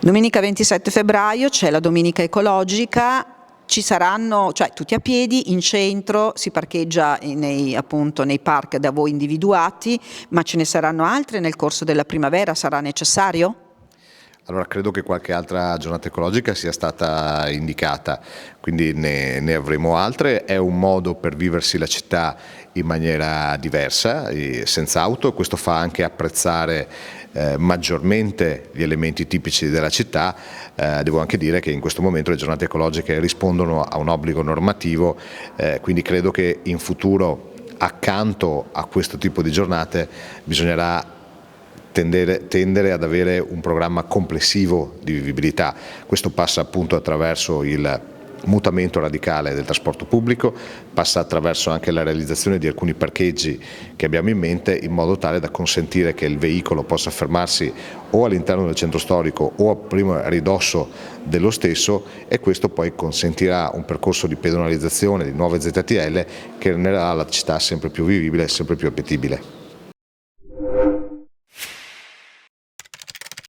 Domenica 27 febbraio c'è la Domenica Ecologica, ci saranno, cioè tutti a piedi, in centro, si parcheggia appunto nei park da voi individuati, ma ce ne saranno altre nel corso della primavera, sarà necessario? Allora, credo che qualche altra giornata ecologica sia stata indicata, quindi ne avremo altre. È un modo per viversi la città in maniera diversa, senza auto. Questo fa anche apprezzare maggiormente gli elementi tipici della città. Devo anche dire che in questo momento le giornate ecologiche rispondono a un obbligo normativo, quindi credo che in futuro, accanto a questo tipo di giornate, bisognerà tendere ad avere un programma complessivo di vivibilità. Questo passa appunto attraverso il mutamento radicale del trasporto pubblico, passa attraverso anche la realizzazione di alcuni parcheggi che abbiamo in mente, in modo tale da consentire che il veicolo possa fermarsi o all'interno del centro storico o prima a ridosso dello stesso, e questo poi consentirà un percorso di pedonalizzazione, di nuove ZTL, che renderà la città sempre più vivibile e sempre più appetibile.